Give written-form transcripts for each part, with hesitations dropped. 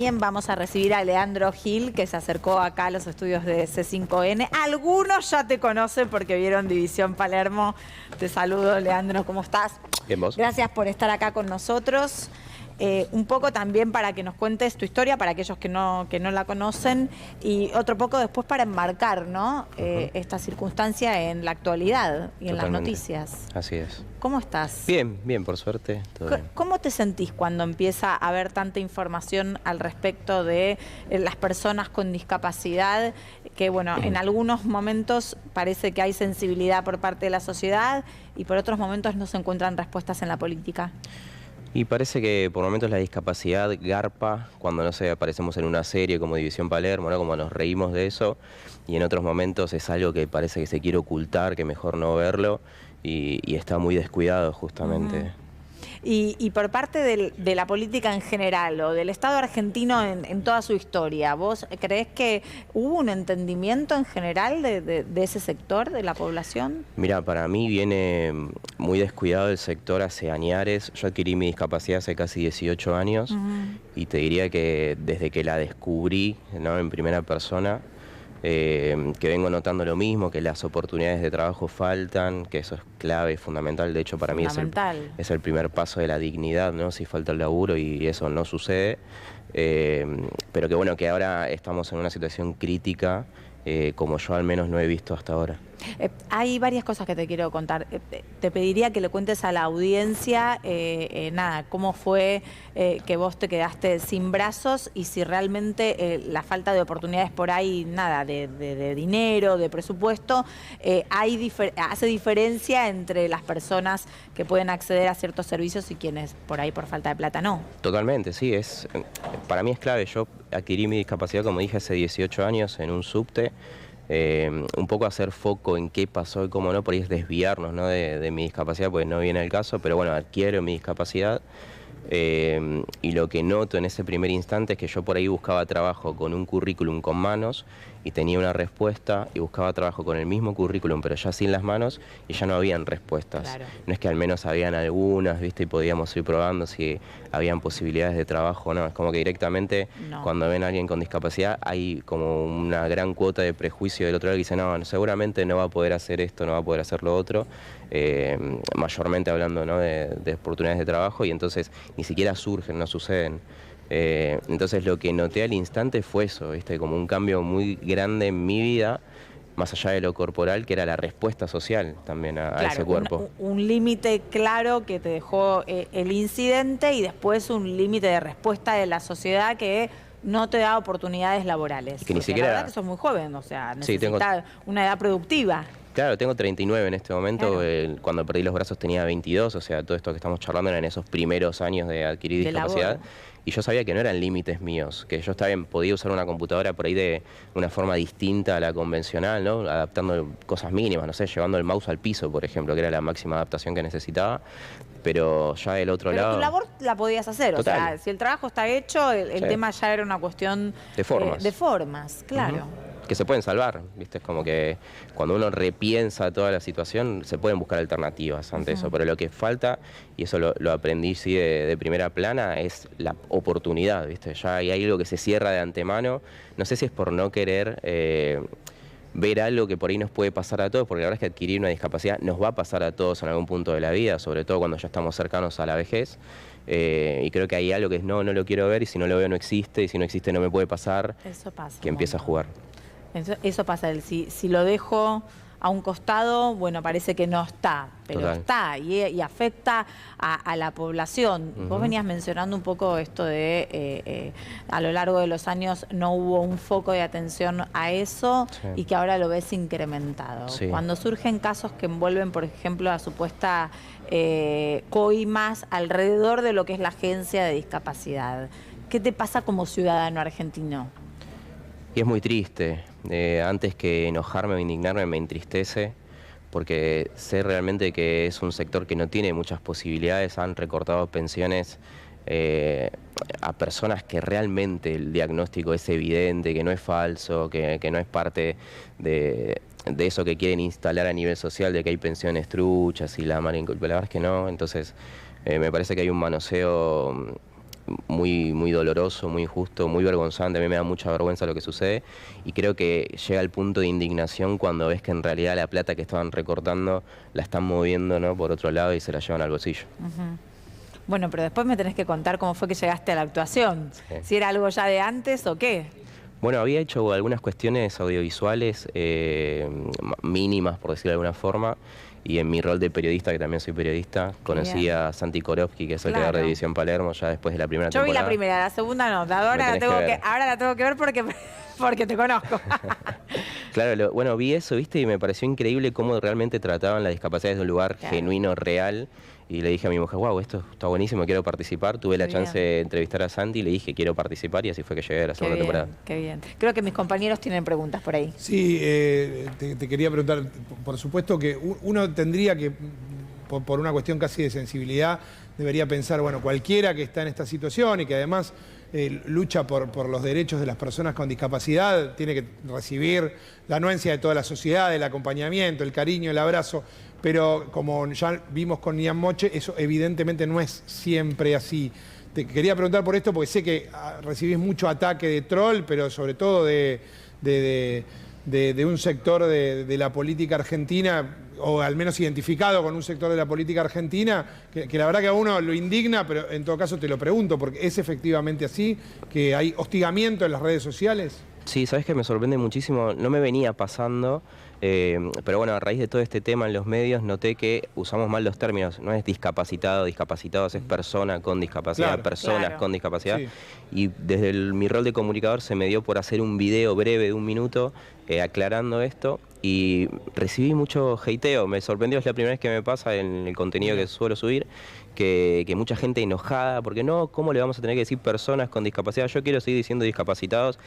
Bien, vamos a recibir a Leandro Gil, que se acercó acá a los estudios de C5N. Algunos ya te conocen porque vieron División Palermo. Te saludo, Leandro, ¿cómo estás? Bien, ¿vos? Gracias por estar acá con nosotros. Un poco también para que nos cuentes tu historia, para aquellos que no la conocen, y otro poco después para enmarcar, ¿no? Esta circunstancia en la actualidad y en las noticias. Así es. ¿Cómo estás? Bien, bien, por suerte. Todo bien. ¿Cómo te sentís cuando empieza a haber tanta información al respecto de las personas con discapacidad? Que bueno, en algunos momentos parece que hay sensibilidad por parte de la sociedad y por otros momentos no se encuentran respuestas en la política. Y parece que por momentos la discapacidad garpa cuando, no sé, aparecemos en una serie como División Palermo, ¿no? Como nos reímos de eso, y en otros momentos es algo que parece que se quiere ocultar, que mejor no verlo, y está muy descuidado justamente. Y por parte de la política en general o del Estado argentino en toda su historia, ¿vos creés que hubo un entendimiento en general de ese sector de la población? Mira, para mí viene muy descuidado el sector hace añares. Yo adquirí mi discapacidad hace casi 18 años y te diría que desde que la descubrí, ¿no?, en primera persona, que vengo notando lo mismo, que las oportunidades de trabajo faltan, que eso es clave, fundamental. De hecho, para mí es el primer paso de la dignidad, ¿no? Si falta el laburo y eso no sucede. Pero que bueno, que ahora estamos en una situación crítica, como yo al menos no he visto hasta ahora. Hay varias cosas que te quiero contar. Te pediría que le cuentes a la audiencia, nada, cómo fue que vos te quedaste sin brazos y si realmente la falta de oportunidades por ahí, nada, de dinero, de presupuesto, hace diferencia entre las personas que pueden acceder a ciertos servicios y quienes por ahí por falta de plata no. Totalmente, sí, para mí es clave. Yo adquirí mi discapacidad, como dije, hace 18 años en un subte. Un poco hacer foco en qué pasó y cómo no, por ahí es desviarnos, ¿no?, de mi discapacidad, pues no viene el caso, pero bueno, adquiero mi discapacidad. Y lo que noto en ese primer instante es que yo por ahí buscaba trabajo con un currículum con manos y tenía una respuesta, y buscaba trabajo con el mismo currículum pero ya sin las manos y ya no habían respuestas. Claro. No es que al menos habían algunas, ¿viste? Y podíamos ir probando si habían posibilidades de trabajo o no. Es como que directamente cuando ven a alguien con discapacidad hay como una gran cuota de prejuicio del otro lado que dice no, seguramente no va a poder hacer esto, no va a poder hacer lo otro, mayormente hablando, ¿no?, de oportunidades de trabajo, y entonces ni siquiera surgen, no suceden. Entonces lo que noté al instante fue eso, ¿viste? Como un cambio muy grande en mi vida, más allá de lo corporal, que era la respuesta social también a ese cuerpo. Un límite claro que te dejó el incidente y después un límite de respuesta de la sociedad que no te da oportunidades laborales. Que ni siquiera... La verdad que sos muy joven, o sea, necesitas una edad productiva. Claro, tengo 39 en este momento, claro. Cuando perdí los brazos tenía 22, o sea, todo esto que estamos charlando era en esos primeros años de adquirir discapacidad. Y yo sabía que no eran límites míos, que yo podía usar una computadora por ahí de una forma distinta a la convencional, ¿no?, adaptando cosas mínimas, no sé, llevando el mouse al piso, por ejemplo, que era la máxima adaptación que necesitaba. Pero ya del otro lado... Pero tu labor la podías hacer, total. O sea, si el trabajo está hecho, el tema ya era una cuestión... De formas. De formas, claro. Que se pueden salvar, ¿viste? Es como que cuando uno repiensa toda la situación, se pueden buscar alternativas ante eso, pero lo que falta, y eso lo aprendí sí de primera plana, es la oportunidad, ¿viste? Ya hay algo que se cierra de antemano, no sé si es por no querer ver algo que por ahí nos puede pasar a todos, porque la verdad es que adquirir una discapacidad nos va a pasar a todos en algún punto de la vida, sobre todo cuando ya estamos cercanos a la vejez, y creo que hay algo que es no lo quiero ver, y si no lo veo no existe, y si no existe no me puede pasar, eso pasa, que empieza a jugar. Eso pasa, si lo dejo a un costado, bueno, parece que no está, pero total. Está y afecta a la población. Vos venías mencionando un poco esto de a lo largo de los años no hubo un foco de atención a eso y que ahora lo ves incrementado. Cuando surgen casos que envuelven, por ejemplo, a supuesta coimas alrededor de lo que es la agencia de discapacidad, ¿qué te pasa como ciudadano argentino? Y es muy triste. Antes que enojarme o indignarme me entristece, porque sé realmente que es un sector que no tiene muchas posibilidades. Han recortado pensiones a personas que realmente el diagnóstico es evidente, que no es falso, que no es parte de eso que quieren instalar a nivel social, de que hay pensiones truchas y la mala inculpa. La verdad es que no. Entonces me parece que hay un manoseo muy doloroso, muy injusto, muy vergonzante. A mí me da mucha vergüenza lo que sucede y creo que llega el punto de indignación cuando ves que en realidad la plata que estaban recortando la están moviendo, ¿no?, por otro lado y se la llevan al bolsillo. Bueno, pero después me tenés que contar cómo fue que llegaste a la actuación. Sí. Si era algo ya de antes o qué. Bueno, había hecho algunas cuestiones audiovisuales mínimas, por decirlo de alguna forma, y en mi rol de periodista, que también soy periodista, conocí a Santi Korovsky, que es el creador de División Palermo, ya después de la primera temporada. Yo vi la primera, la segunda no, ahora la tengo que ver porque te conozco. Claro, bueno, vi eso, viste, y me pareció increíble cómo realmente trataban la discapacidad desde un lugar genuino, real. Y le dije a mi mujer, wow, esto está buenísimo, quiero participar. Tuve la chance de entrevistar a Santi y le dije, quiero participar, y así fue que llegué a la segunda temporada. Qué bien. Creo que mis compañeros tienen preguntas por ahí. Sí, te quería preguntar, por supuesto que uno tendría que, por una cuestión casi de sensibilidad, debería pensar, bueno, cualquiera que está en esta situación y que además lucha por los derechos de las personas con discapacidad, tiene que recibir la anuencia de toda la sociedad, el acompañamiento, el cariño, el abrazo. Pero como ya vimos con Nian Moche, eso evidentemente no es siempre así. Te quería preguntar por esto porque sé que recibís mucho ataque de troll, pero sobre todo de un sector de la política argentina, o al menos identificado con un sector de la política argentina, que la verdad que a uno lo indigna, pero en todo caso te lo pregunto, porque ¿es efectivamente así, que hay hostigamiento en las redes sociales? Sí, sabes que me sorprende muchísimo, no me venía pasando, pero bueno, a raíz de todo este tema en los medios noté que usamos mal los términos, no es discapacitado, discapacitados, es persona con discapacidad, personas con discapacidad. Sí. Y desde mi rol de comunicador se me dio por hacer un video breve de 1 minuto aclarando esto y recibí mucho hateo, me sorprendió, es la primera vez que me pasa en el contenido que suelo subir, que mucha gente enojada, porque no, ¿cómo le vamos a tener que decir personas con discapacidad? Yo quiero seguir diciendo discapacitados,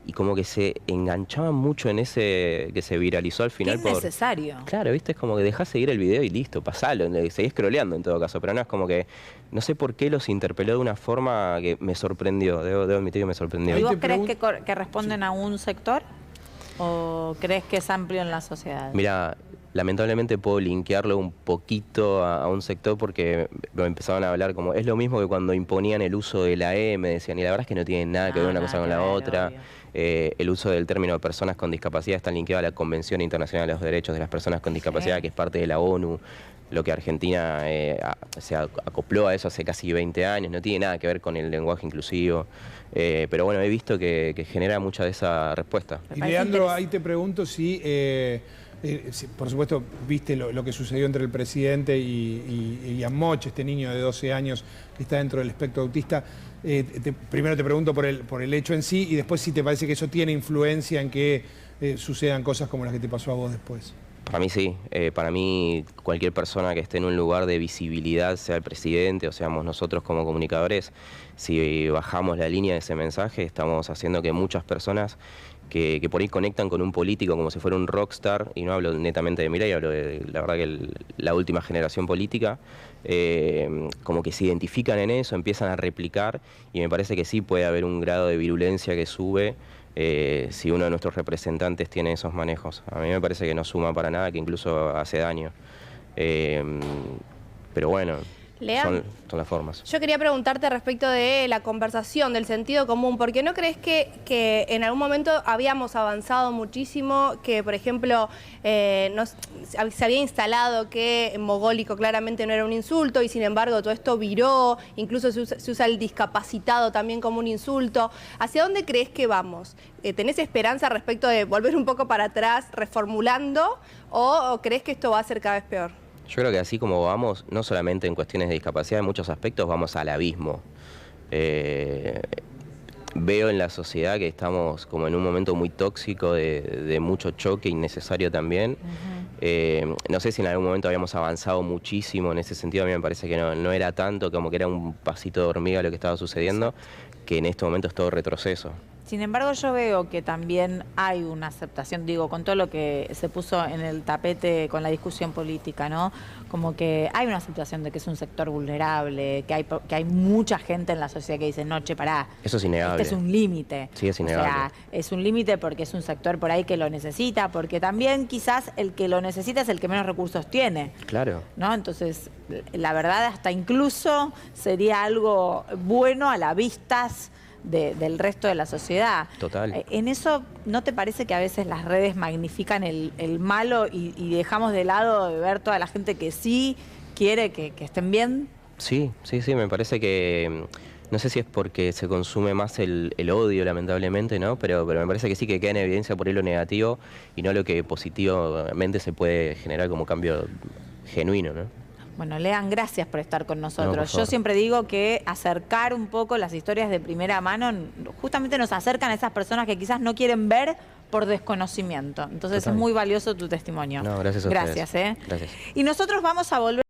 y como que se enganchaban mucho en ese que se viralizó al final. Es necesario. Claro, viste, es como que dejás seguir el video y listo, pasalo, seguís scrolleando en todo caso, pero no es como que, no sé por qué los interpeló de una forma que me sorprendió, debo admitir que me sorprendió. ¿Y vos crees que responden a un sector? ¿O crees que es amplio en la sociedad? Mira, lamentablemente puedo linkearlo un poquito a un sector porque me empezaban a hablar como, es lo mismo que cuando imponían el uso de la E, me decían, y la verdad es que no tiene nada que ver una cosa con la otra. El uso del término personas con discapacidad está linkeado a la Convención Internacional de los Derechos de las Personas con Discapacidad, que es parte de la ONU. Lo que Argentina se acopló a eso hace casi 20 años, no tiene nada que ver con el lenguaje inclusivo. Pero bueno, he visto que genera mucha de esa respuesta. Y Leandro, ahí te pregunto si, por supuesto, viste lo que sucedió entre el presidente y Nian Moche, este niño de 12 años que está dentro del espectro autista. Primero te pregunto por el hecho en sí y después si te parece que eso tiene influencia en que sucedan cosas como las que te pasó a vos después. Para mí sí, para mí cualquier persona que esté en un lugar de visibilidad, sea el presidente o seamos nosotros como comunicadores, si bajamos la línea de ese mensaje, estamos haciendo que muchas personas que por ahí conectan con un político como si fuera un rockstar, y no hablo netamente de Milei, hablo de la verdad que la última generación política, como que se identifican en eso, empiezan a replicar, y me parece que sí puede haber un grado de virulencia que sube si uno de nuestros representantes tiene esos manejos. A mí me parece que no suma para nada, que incluso hace daño. Pero bueno, son las formas. Yo quería preguntarte respecto de la conversación, del sentido común, porque ¿no crees que en algún momento habíamos avanzado muchísimo, que por ejemplo se había instalado que mogólico claramente no era un insulto y sin embargo todo esto viró, incluso se usa el discapacitado también como un insulto? ¿Hacia dónde crees que vamos? ¿Tenés esperanza respecto de volver un poco para atrás reformulando o crees que esto va a ser cada vez peor? Yo creo que así como vamos, no solamente en cuestiones de discapacidad, en muchos aspectos vamos al abismo. Veo en la sociedad que estamos como en un momento muy tóxico de mucho choque innecesario también. No sé si en algún momento habíamos avanzado muchísimo en ese sentido, a mí me parece que no era tanto, como que era un pasito de hormiga lo que estaba sucediendo, que en este momento es todo retroceso. Sin embargo, yo veo que también hay una aceptación, digo, con todo lo que se puso en el tapete con la discusión política, ¿no? Como que hay una aceptación de que es un sector vulnerable, que hay mucha gente en la sociedad que dice, no, che, pará. Eso es innegable. Este es un límite. Sí, es innegable. O sea, es un límite porque es un sector por ahí que lo necesita, porque también quizás el que lo necesita es el que menos recursos tiene. Claro. ¿No? Entonces, la verdad, hasta incluso sería algo bueno a la vistas del resto de la sociedad. Total. ¿En eso no te parece que a veces las redes magnifican el malo y dejamos de lado de ver toda la gente que sí quiere que estén bien? Sí, me parece que... No sé si es porque se consume más el odio, lamentablemente, ¿no? Pero me parece que sí que queda en evidencia por ahí lo negativo y no lo que positivamente se puede generar como cambio genuino, ¿no? Bueno, Lean, gracias por estar con nosotros. No, por favor. Yo siempre digo que acercar un poco las historias de primera mano justamente nos acercan a esas personas que quizás no quieren ver por desconocimiento. Entonces Total. Es muy valioso tu testimonio. No, gracias a ustedes. Gracias, ¿eh? Gracias. Y nosotros vamos a volver.